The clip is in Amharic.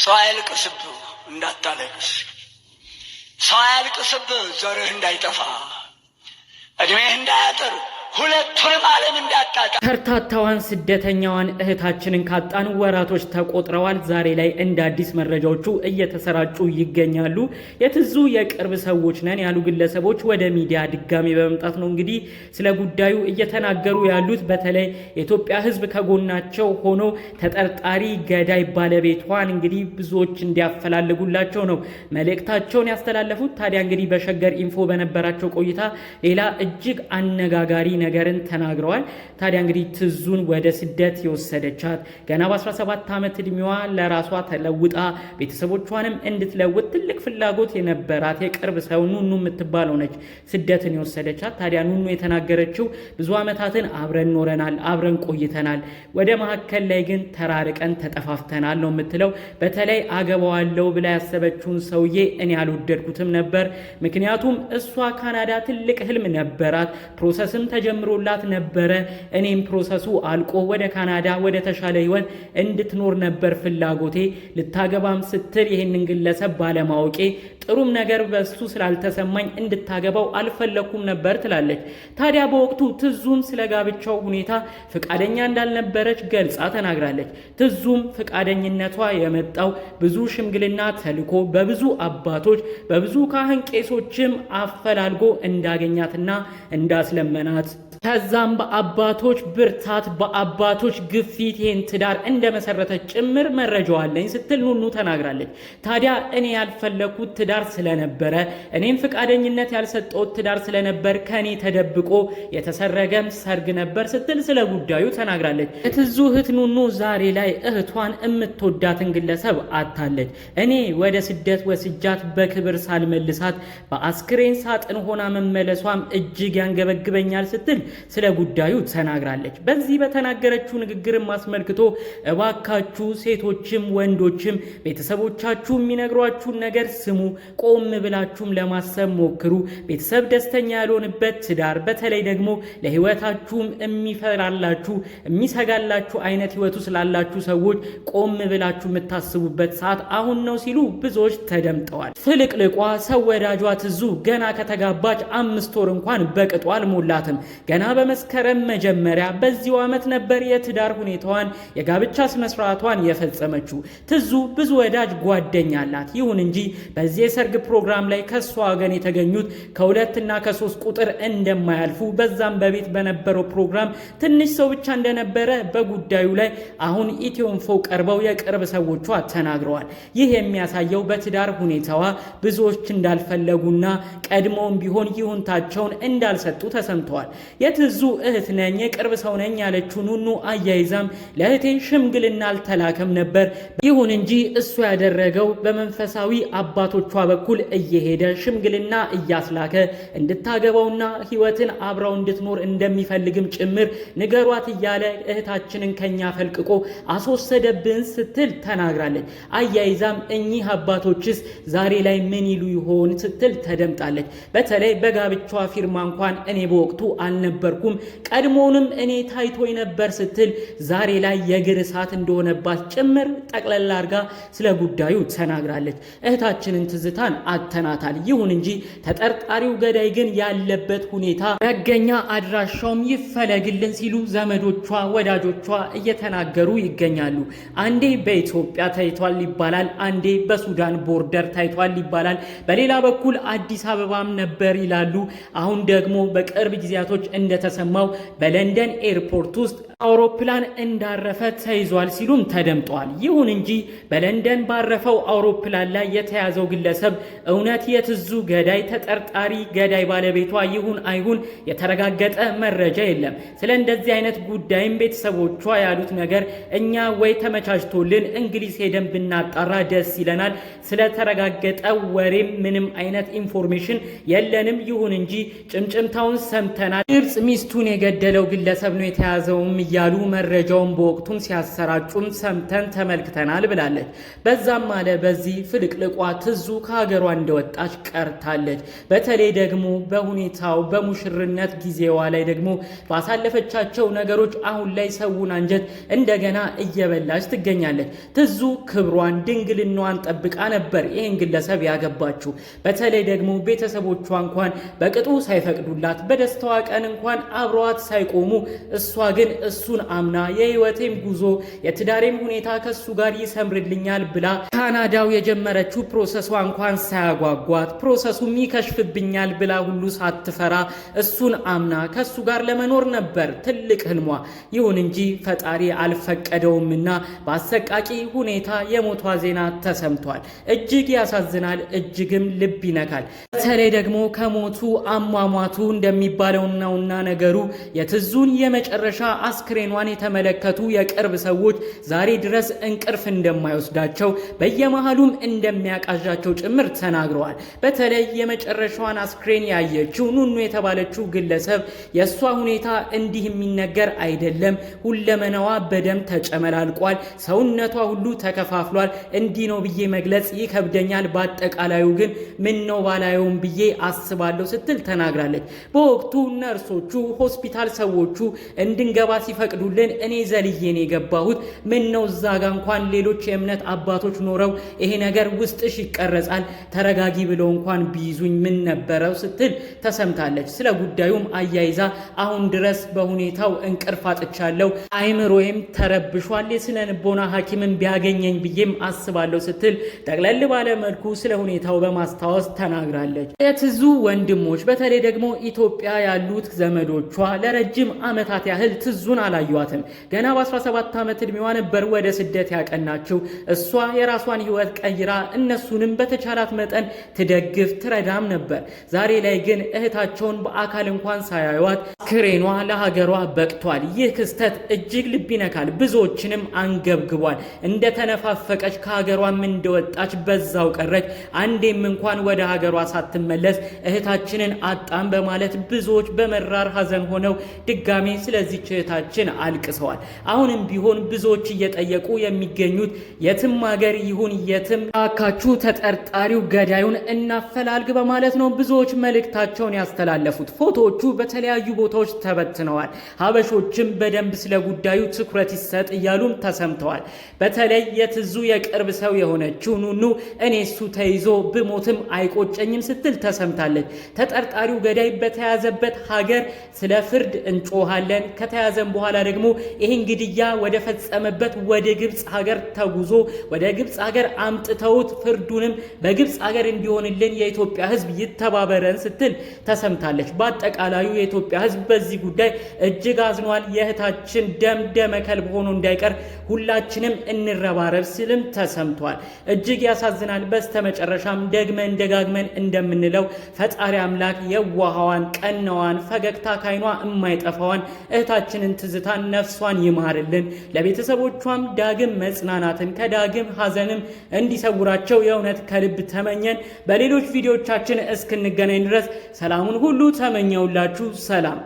ሰው አያልቅስብህ እንዳታለቅስ፣ ሰው አያልቅስብህ ዘርህ እንዳይጠፋ፣ እድሜህ እንዳያጥር፣ ሁለቱንም ዓለም እንዳጣጣ። ከርታታዋን ስደተኛዋን እህታችንን ካጣን ወራቶች ተቆጥረዋል። ዛሬ ላይ እንደ አዲስ መረጃዎቹ እየተሰራጩ ይገኛሉ። የትዙ የቅርብ ሰዎች ነን ያሉ ግለሰቦች ወደ ሚዲያ ድጋሚ በመምጣት ነው እንግዲህ ስለ ጉዳዩ እየተናገሩ ያሉት። በተለይ የኢትዮጵያ ሕዝብ ከጎናቸው ሆኖ ተጠርጣሪ ገዳይ ባለቤቷን እንግዲህ ብዙዎች እንዲያፈላልጉላቸው ነው መልእክታቸውን ያስተላለፉት። ታዲያ እንግዲህ በሸገር ኢንፎ በነበራቸው ቆይታ ሌላ እጅግ አነጋጋሪ ነገርን ተናግረዋል። ታዲያ እንግዲህ ትዙን ወደ ስደት የወሰደቻት ገና በ17 ዓመት እድሜዋ ለራሷ ተለውጣ ቤተሰቦቿንም እንድትለውጥ ትልቅ ፍላጎት የነበራት የቅርብ ሰው ኑኑ የምትባለው ነች ስደትን የወሰደቻት። ታዲያ ኑኑ የተናገረችው ብዙ ዓመታትን አብረን ኖረናል፣ አብረን ቆይተናል፣ ወደ መካከል ላይ ግን ተራርቀን ተጠፋፍተናል ነው የምትለው። በተለይ አገባዋለሁ ብላ ያሰበችውን ሰውዬ እኔ አልወደድኩትም ነበር። ምክንያቱም እሷ ካናዳ ትልቅ ህልም ነበራት፣ ፕሮሰስም ተጀምሮላት ነበረ። እኔም ፕሮሰሱ አልቆ ወደ ካናዳ ወደ ተሻለ ህይወት እንድትኖር ነበር ፍላጎቴ። ልታገባም ስትል ይህንን ግለሰብ ባለማወቄ ጥሩም ነገር በሱ ስላልተሰማኝ እንድታገባው አልፈለኩም ነበር ትላለች። ታዲያ በወቅቱ ትዙም ስለ ጋብቻው ሁኔታ ፍቃደኛ እንዳልነበረች ገልጻ ተናግራለች። ትዙም ፍቃደኝነቷ የመጣው ብዙ ሽምግልና ተልኮ በብዙ አባቶች በብዙ ካህን ቄሶችም አፈላልጎ እንዳገኛትና እንዳስለመናት ከዛም በአባቶች ብርታት በአባቶች ግፊት ይህን ትዳር እንደመሰረተች ጭምር መረጃው አለኝ ስትል ኑኑ ተናግራለች። ታዲያ እኔ ያልፈለኩት ትዳር ስለነበረ እኔም ፍቃደኝነት ያልሰጠሁት ትዳር ስለነበር ከኔ ተደብቆ የተሰረገም ሰርግ ነበር ስትል ስለ ጉዳዩ ተናግራለች። የትዙ እህት ኑኑ ዛሬ ላይ እህቷን የምትወዳትን ግለሰብ አታለች። እኔ ወደ ስደት ወስጃት በክብር ሳልመልሳት በአስክሬን ሳጥን ሆና መመለሷም እጅግ ያንገበግበኛል ስትል ስለ ጉዳዩ ተናግራለች። በዚህ በተናገረችው ንግግርም አስመልክቶ እባካችሁ ሴቶችም ወንዶችም ቤተሰቦቻችሁ የሚነግሯችሁን ነገር ስሙ፣ ቆም ብላችሁም ለማሰብ ሞክሩ። ቤተሰብ ደስተኛ ያልሆነበት ትዳር፣ በተለይ ደግሞ ለህይወታችሁም የሚፈራላችሁ የሚሰጋላችሁ አይነት ህይወቱ ስላላችሁ ሰዎች ቆም ብላችሁ የምታስቡበት ሰዓት አሁን ነው ሲሉ ብዙዎች ተደምጠዋል። ፍልቅልቋ ሰው ወዳጇ ትዙ ገና ከተጋባች 5 ወር እንኳን በቅጧ አልሞላትም። ገና በመስከረም መጀመሪያ በዚሁ ዓመት ነበር የትዳር ሁኔታዋን የጋብቻ ስነስርዓቷን የፈጸመችው። ትዙ ብዙ ወዳጅ ጓደኛ አላት። ይሁን እንጂ በዚህ የሰርግ ፕሮግራም ላይ ከሷ ወገን የተገኙት ከ2 እና ከ3 ቁጥር እንደማያልፉ፣ በዛም በቤት በነበረው ፕሮግራም ትንሽ ሰው ብቻ እንደነበረ በጉዳዩ ላይ አሁን ኢትዮንፎ ቀርበው የቅርብ ሰዎቿ ተናግረዋል። ይህ የሚያሳየው በትዳር ሁኔታዋ ብዙዎች እንዳልፈለጉና ቀድሞም ቢሆን ይሁንታቸውን እንዳልሰጡ ተሰምተዋል። የትዙ እህት ነኝ የቅርብ ሰው ነኝ ያለችው ኑኑ አያይዛም ለእህቴ ሽምግልና አልተላከም ነበር። ይሁን እንጂ እሱ ያደረገው በመንፈሳዊ አባቶቿ በኩል እየሄደ ሽምግልና እያስላከ እንድታገባውና ህይወትን አብራው እንድትኖር እንደሚፈልግም ጭምር ንገሯት እያለ እህታችንን ከኛ ፈልቅቆ አስወሰደብን ስትል ተናግራለች። አያይዛም እኚህ አባቶችስ ዛሬ ላይ ምን ይሉ ይሆን ስትል ተደምጣለች። በተለይ በጋብቻዋ ፊርማ እንኳን እኔ በወቅቱ አልነበርኩም፣ ቀድሞውንም እኔ ታይቶኝ ነበር ስትል ዛሬ ላይ የእግር እሳት እንደሆነባት ጭምር ጠቅለል አድርጋ ስለ ጉዳዩ ተናግራለች። እህታችንን ትዝታን አተናታል። ይሁን እንጂ ተጠርጣሪው ገዳይ ግን ያለበት ሁኔታ መገኛ አድራሻውም ይፈለግልን ሲሉ ዘመዶቿ ወዳጆቿ እየተናገሩ ይገኛሉ። አንዴ በኢትዮጵያ ታይቷል ይባላል፣ አንዴ በሱዳን ቦርደር ታይቷል ይባላል፣ በሌላ በኩል አዲስ አበባም ነበር ይላሉ። አሁን ደግሞ በቅርብ ጊዜያቶች እንደተሰማው በለንደን ኤርፖርት ውስጥ አውሮፕላን እንዳረፈ ተይዟል ሲሉም ተደምጧል። ይሁን እንጂ በለንደን ባረፈው አውሮፕላን ላይ የተያዘው ግለሰብ እውነት የትዙ ገዳይ ተጠርጣሪ ገዳይ ባለቤቷ ይሁን አይሁን የተረጋገጠ መረጃ የለም። ስለ እንደዚህ አይነት ጉዳይም ቤተሰቦቿ ያሉት ነገር እኛ ወይ ተመቻችቶልን እንግሊዝ ሄደን ብናጣራ ደስ ይለናል፣ ስለተረጋገጠ ወሬም ምንም አይነት ኢንፎርሜሽን የለንም። ይሁን እንጂ ጭምጭምታውን ሰምተናል። ግብጽ ሚስቱን የገደለው ግለሰብ ነው የተያዘውም እያሉ መረጃውን በወቅቱም ሲያሰራጩም ሰምተን ተመልክተናል ብላለች። በዛም አለ በዚህ ፍልቅልቋ ትዙ ከሀገሯ እንደወጣች ቀርታለች። በተለይ ደግሞ በሁኔታው በሙሽርነት ጊዜዋ ላይ ደግሞ ባሳለፈቻቸው ነገሮች አሁን ላይ ሰውን አንጀት እንደገና እየበላች ትገኛለች። ትዙ ክብሯን ድንግልናዋን ጠብቃ ነበር ይህን ግለሰብ ያገባችው። በተለይ ደግሞ ቤተሰቦቿ እንኳን በቅጡ ሳይፈቅዱላት በደስታዋ ቀን እንኳን አብረዋት ሳይቆሙ እሷ ግን እሱን አምና የህይወቴም ጉዞ የትዳሬም ሁኔታ ከሱ ጋር ይሰምርልኛል ብላ ካናዳው የጀመረችው ፕሮሰሷ እንኳን ሳያጓጓት ፕሮሰሱም ይከሽፍብኛል ብላ ሁሉ ሳትፈራ እሱን አምና ከሱ ጋር ለመኖር ነበር ትልቅ ህልሟ። ይሁን እንጂ ፈጣሪ አልፈቀደውምና በአሰቃቂ ሁኔታ የሞቷ ዜና ተሰምቷል። እጅግ ያሳዝናል፣ እጅግም ልብ ይነካል። በተለይ ደግሞ ከሞቱ አሟሟቱ እንደሚባለው ነውና ነገሩ የትዙን የመጨረሻ አስክሬኗን የተመለከቱ የቅርብ ሰዎች ዛሬ ድረስ እንቅልፍ እንደማይወስዳቸው በየመሃሉም እንደሚያቃዣቸው ጭምር ተናግረዋል። በተለይ የመጨረሻዋን አስክሬን ያየችው ኑኑ የተባለችው ግለሰብ የእሷ ሁኔታ እንዲህ የሚነገር አይደለም፣ ሁለመናዋ በደም ተጨመላልቋል፣ ሰውነቷ ሁሉ ተከፋፍሏል፣ እንዲህ ነው ብዬ መግለጽ ይከብደኛል፣ በአጠቃላዩ ግን ምን ነው ባላየውም ብዬ አስባለሁ ስትል ተናግራለች። በወቅቱ ነርሶቹ ሆስፒታል ሰዎቹ እንድንገባ ሲፈቅዱልን እኔ ዘልዬን የገባሁት ምን ነው እዛ ጋ እንኳን ሌሎች የእምነት አባቶች ኖረው ይሄ ነገር ውስጥሽ ይቀረጻል ተረጋጊ ብለው እንኳን ቢይዙኝ ምን ነበረው ስትል ተሰምታለች። ስለ ጉዳዩም አያይዛ አሁን ድረስ በሁኔታው እንቅልፍ አጥቻለሁ፣ አይምሮዬም ተረብሿል፣ የስነ ልቦና ሐኪምን ቢያገኘኝ ብዬም አስባለሁ ስትል ጠቅለል ባለ መልኩ ስለ ሁኔታው በማስታወስ ተናግራለች። የትዙ ወንድሞች በተለይ ደግሞ ኢትዮጵያ ያሉት ዘመዶቿ ለረጅም ዓመታት ያህል ትዙን አላዩዋትም። ገና በ17 ዓመት ዕድሜዋ ነበር ወደ ስደት ያቀናችው። እሷ የራሷን ህይወት ቀይራ እነሱንም በተቻላት መጠን ትደግፍ ትረዳም ነበር። ዛሬ ላይ ግን እህታቸውን በአካል እንኳን ሳያዩዋት አስክሬኗ ለሀገሯ በቅቷል። ይህ ክስተት እጅግ ልብ ይነካል፣ ብዙዎችንም አንገብግቧል። እንደተነፋፈቀች ከሀገሯም እንደወጣች በዛው ቀረች፣ አንዴም እንኳን ወደ ሀገሯ ሳትመለስ እህታችንን አጣም በማለት ብዙዎች በመራር ሀዘን ሆነው ድጋሜ ስለዚህች እህታችን አልቅሰዋል። አሁንም ቢሆን ብዙዎች እየጠየቁ የሚገኙት የትም ሀገር ይሁን የትም አካችሁ ተጠርጣሪው ገዳዩን እናፈላልግ በማለት ነው ብዙዎች መልእክታቸውን ያስተላለፉት። ፎቶዎቹ በተለያዩ ቦታዎች ተበትነዋል። ሀበሾችም በደንብ ስለ ጉዳዩ ትኩረት ይሰጥ እያሉም ተሰምተዋል። በተለይ የትዙ የቅርብ ሰው የሆነችው ኑኑ እኔ እሱ ተይዞ ብሞትም አይቆጨኝም ስትል ተሰምታለች። ተጠርጣሪው ገዳይ በተያዘበት ሀገር ስለ ፍርድ እንጮሃለን፣ ከተያዘም በኋላ ደግሞ ይህን ግድያ ወደ ፈጸመበት ወደ ግብፅ ሀገር ተጉዞ ወደ ግብፅ ሀገር አምጥተውት ፍርዱንም በግብፅ ሀገር እንዲሆንልን የኢትዮጵያ ሕዝብ ይተባበረን ስትል ተሰምታለች። በአጠቃላዩ የኢትዮጵያ ሕዝብ በዚህ ጉዳይ እጅግ አዝኗል። የእህታችን ደም ደመ ከልብ ሆኖ እንዳይቀር ሁላችንም እንረባረብ ሲልም ተሰምቷል። እጅግ ያሳዝናል። በስተመጨረሻም ደግመን ደጋግመን እንደምንለው ፈጣሪ አምላክ የዋሃዋን ቀናዋን ፈገግታ ካይኗ የማይጠፋዋን እህታችንን ትዝታን ነፍሷን ይማርልን፣ ለቤተሰቦቿም ዳግም መጽናናትን ከዳግም ሐዘንም እንዲሰውራቸው የእውነት ከልብ ተመኘን። በሌሎች ቪዲዮቻችን እስክንገናኝ ድረስ ሰላሙን ሁሉ ተመኘውላችሁ። ሰላም።